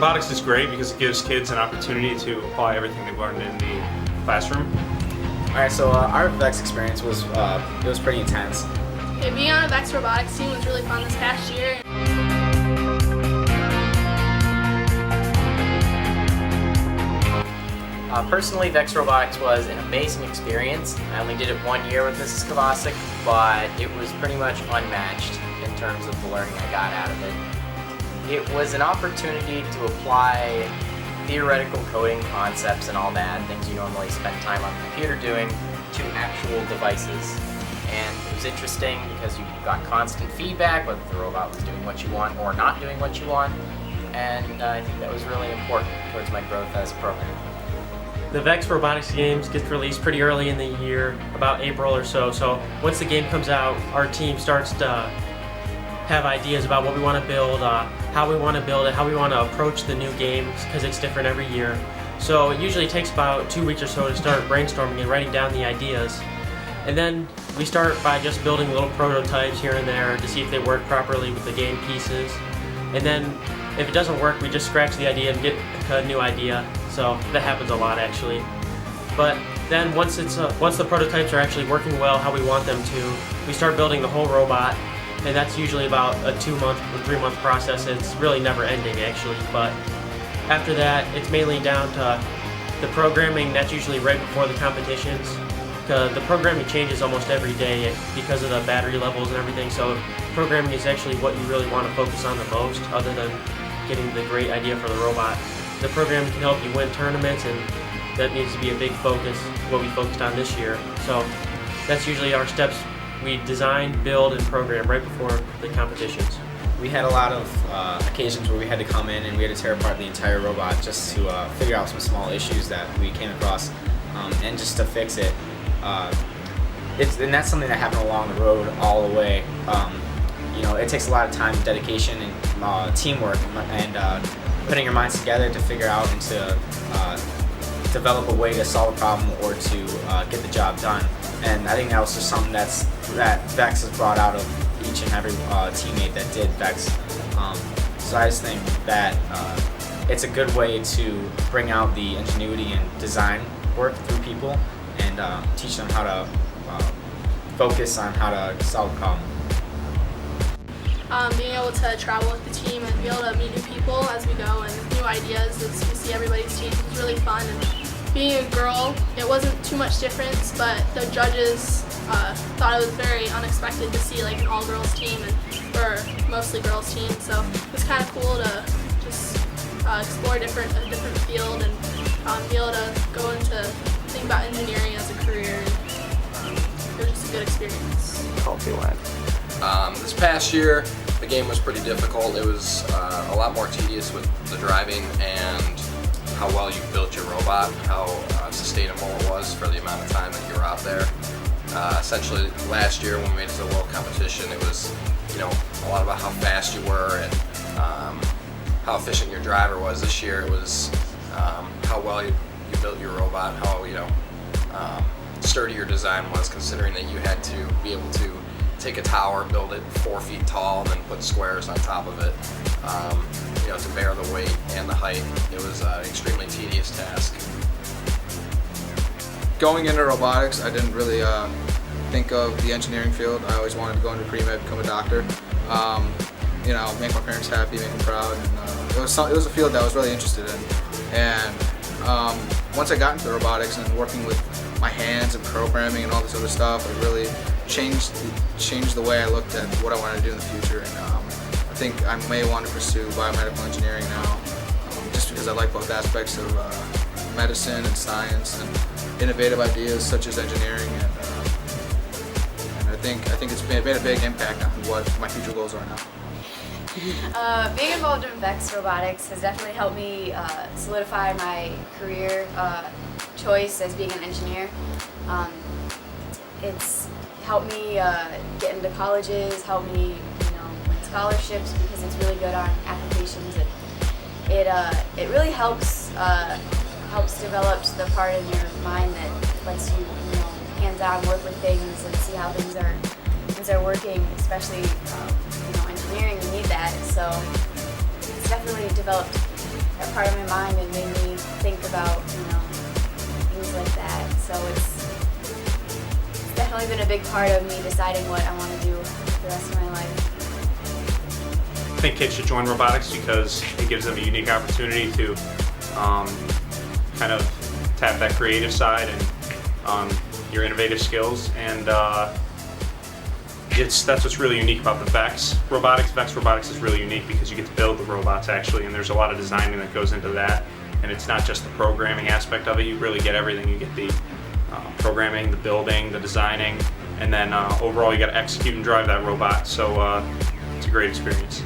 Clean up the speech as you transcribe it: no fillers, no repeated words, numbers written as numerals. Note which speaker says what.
Speaker 1: Robotics is great because it gives kids an opportunity to apply everything they've learned in the classroom.
Speaker 2: Alright, so our VEX experience was it was pretty intense.
Speaker 3: Okay, being on a VEX Robotics team was really fun this past year.
Speaker 4: Personally, VEX Robotics was an amazing experience. I only did it 1 year with Mrs. Kovacic, but it was pretty much unmatched in terms of the learning I got out of it. It was an opportunity to apply theoretical coding concepts and all that, things you normally spend time on the computer doing, to actual devices. And it was interesting because you got constant feedback, whether the robot was doing what you want or not doing what you want, and I think that was really important towards my growth as a programmer.
Speaker 5: The VEX Robotics games gets released pretty early in the year, about April or so. So once the game comes out, our team starts to have ideas about what we want to build, how we want to build it, how we want to approach the new games, because it's different every year. So it usually takes about 2 weeks or so to start brainstorming and writing down the ideas. And then we start by just building little prototypes here and there to see if they work properly with the game pieces. And then if it doesn't work, we just scratch the idea and get a new idea. So that happens a lot actually. But then once the prototypes are actually working well how we want them to, we start building the whole robot, and that's usually about a 2-month or 3-month process. It's really never ending actually, but after that it's mainly down to the programming. That's usually right before the competitions. The programming changes almost every day because of the battery levels and everything, so programming is actually what you really want to focus on the most, other than getting the great idea for the robot. The programming can help you win tournaments, and that needs to be a big focus, what we focused on this year. So that's usually our steps. We design, build, and program right before the competitions.
Speaker 2: We had a lot of occasions where we had to come in and we had to tear apart the entire robot just to figure out some small issues that we came across, and just to fix it. And that's something that happened along the road all the way. You know, it takes a lot of time, dedication, and teamwork, and putting your minds together to figure out and to develop a way to solve a problem or to get the job done. And I think that was just something that VEX has brought out of each and every teammate that did VEX. So I just think that it's a good way to bring out the ingenuity and design work through people, and teach them how to focus on how to solve a problem.
Speaker 3: Being able to travel with the team and be able to meet new people as we go and new ideas as we see everybody's team was really fun. And being a girl, it wasn't too much difference, but the judges thought it was very unexpected to see like an all-girls team, and we're mostly girls team, so it was kind of cool to just explore a different field and be able to go into think about engineering as a career. And, it was just a good experience.
Speaker 6: This past year, the game was pretty difficult. It was a lot more tedious with the driving and how well you built your robot, how sustainable it was for the amount of time that you were out there. Essentially, last year when we made it to the world competition, it was, you know, a lot about how fast you were and how efficient your driver was. This year, it was how well you built your robot, how sturdy your design was, considering that you had to be able to take a tower, build it 4 feet tall, and then put squares on top of it, you know, to bear the weight and the height. It was an extremely tedious task.
Speaker 7: Going into robotics, I didn't really think of the engineering field. I always wanted to go into pre-med, become a doctor. You know, make my parents happy, make them proud. And, it was a field that I was really interested in. And once I got into robotics and working with my hands and programming and all this other stuff, it really changed the way I looked at what I wanted to do in the future. And I think I may want to pursue biomedical engineering now, just because I like both aspects of medicine and science and innovative ideas such as engineering. And I think it's made a big impact on what my future goals are now.
Speaker 8: Being involved in VEX Robotics has definitely helped me solidify my career choice as being an engineer. It's helped me get into colleges, helped me, you know, win scholarships because it's really good on applications. It really helps develop the part in your mind that lets you, you know, hands-on work with things and see how things are working, especially you know, engineering. You need that, so it's definitely developed that part of my mind and made me think about, things like that. So it's definitely been a big part of me deciding what I want to do for the rest of my life.
Speaker 1: I think kids should join robotics because it gives them a unique opportunity to kind of tap that creative side and your innovative skills, and that's what's really unique about the Vex Robotics. Vex Robotics is really unique because you get to build the robots actually, and there's a lot of designing that goes into that, and it's not just the programming aspect of it. You really get everything. You get the programming, the building, the designing, and then overall you got to execute and drive that robot. So it's a great experience.